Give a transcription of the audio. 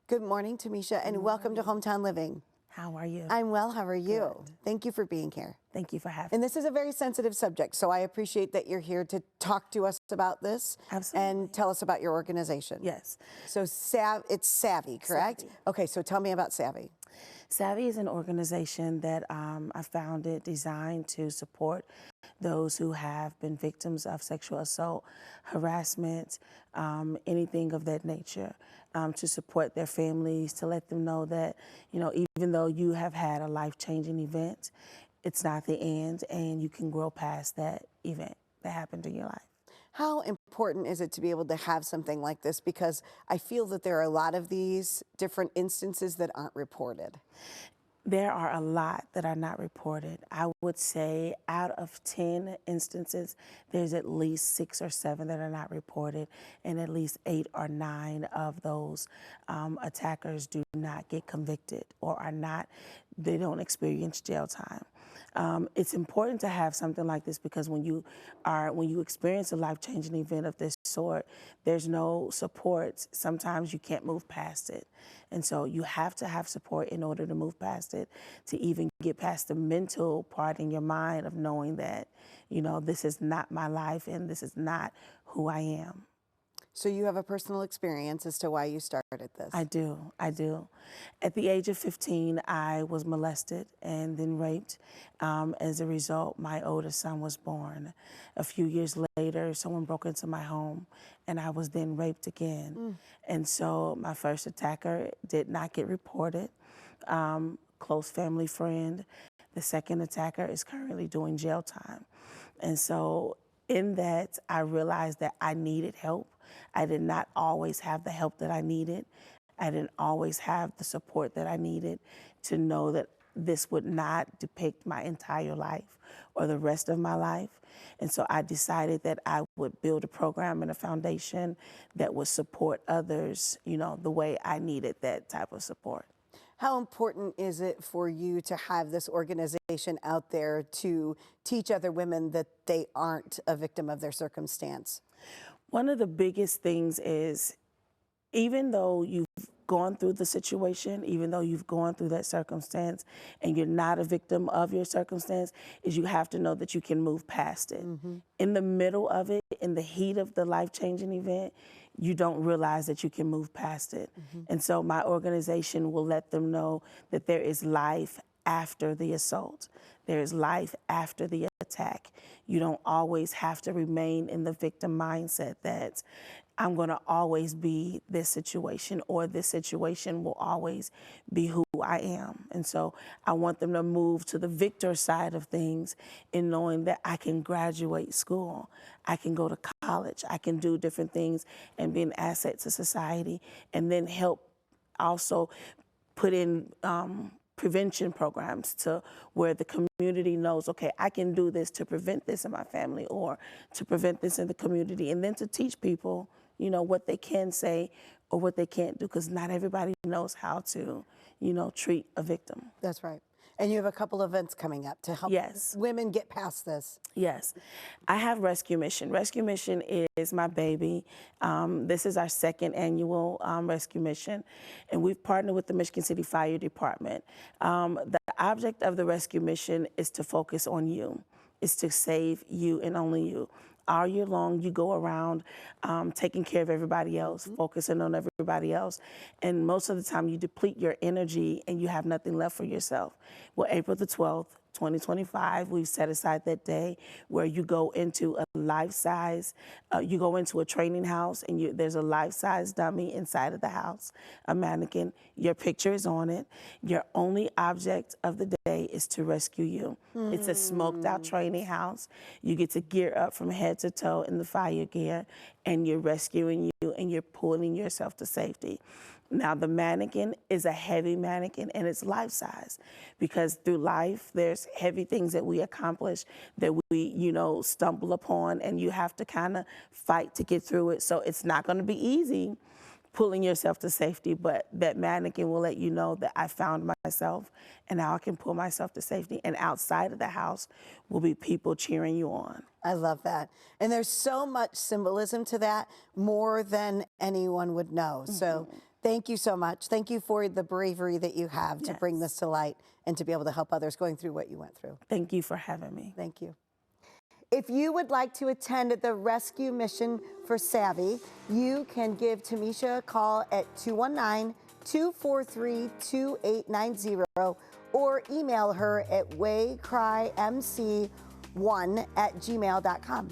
Good morning, Tameshia, and welcome to Hometown Living. How are you? I'm well. How are you? Good. Thank you for being here. Thank you for having And this is a very sensitive subject, so I appreciate that you're here to talk to us about this. Absolutely. And tell us about your organization. Yes. So it's S.A.V.E, correct? S.A.V.E. Okay, so tell me about S.A.V.E. S.A.V.E. is an organization that I founded designed to support those who have been victims of sexual assault, harassment, anything of that nature, to support their families, to let them know that, you know, even though you have had a life-changing event, it's not the end, and you can grow past that event that happened in your life. How important is it to be able to have something like this? Because I feel that there are a lot of these different instances that aren't reported. There are a lot that are not reported. I would say out of 10 instances, there's at least 6 or 7 that are not reported, and at least 8 or 9 of those attackers do not get convicted or they don't experience jail time. It's important to have something like this because when you experience a life-changing event of this sort, there's no support. Sometimes you can't move past it. And so you have to have support in order to move past it, to even get past the mental part in your mind of knowing that, you know, this is not my life and this is not who I am. So you have a personal experience as to why you started this. I do. At the age of 15, I was molested and then raped. As a result, my oldest son was born. A few years later, someone broke into my home and I was then raped again. And so my first attacker did not get reported. Close family friend. The second attacker is currently doing jail time. And so in that, I realized that I needed help. I did not always have the help that I needed. I didn't always have the support that I needed to know that this would not depict my entire life or the rest of my life. And so I decided that I would build a program and a foundation that would support others, you know, the way I needed that type of support. How important is it for you to have this organization out there to teach other women that they aren't a victim of their circumstance? One of the biggest things is, even though you've gone through the situation, even though you've gone through that circumstance and you're not a victim of your circumstance, is you have to know that you can move past it. In the middle of it, in the heat of the life-changing event, you don't realize that you can move past it. And so my organization will let them know that there is life after the assault. There is life after the attack. You don't always have to remain in the victim mindset that I'm going to always be this situation, or this situation will always be who I am. And so I want them to move to the victor side of things in knowing that I can graduate school, I can go to college, I can do different things and be an asset to society, and then help also put in prevention programs to where the community knows, okay, I can do this to prevent this in my family or to prevent this in the community, and then to teach people, you know, what they can say or what they can't do, because not everybody knows how to, you know, treat a victim. That's right. And you have a couple events coming up to help women get past this. Yes. I have Rescue Mission. Rescue Mission is my baby. This is our second annual Rescue Mission, and we've partnered with the Michigan City Fire Department. The object of the Rescue Mission is to focus on you, is to save you and only you. All year long, you go around taking care of everybody else, focusing on everybody else. And most of the time, you deplete your energy and you have nothing left for yourself. Well, April the 12th, 2025, we've set aside that day where you go into a life-size, you go into a training house and there's a life-size dummy inside of the house, a mannequin. Your picture is on it. Your only object of the day is to rescue you. It's a smoked-out training house. You get to gear up from head to toe in the fire gear, and you're rescuing you and you're pulling yourself to safety. Now, the mannequin is a heavy mannequin, and it's life-size, because through life, there's heavy things that we accomplish that we, you know, stumble upon, and you have to kind of fight to get through it. So it's not going to be easy pulling yourself to safety, but that mannequin will let you know that I found myself, and now I can pull myself to safety. And outside of the house will be people cheering you on. I love that. And there's so much symbolism to that, more than anyone would know. So Thank you so much. Thank you for the bravery that you have to bring this to light and to be able to help others going through what you went through. Thank you for having me. Thank you. If you would like to attend the rescue mission for S.A.V.E, you can give Tameshia a call at 219-243-2890 or email her at waycrymc1@gmail.com.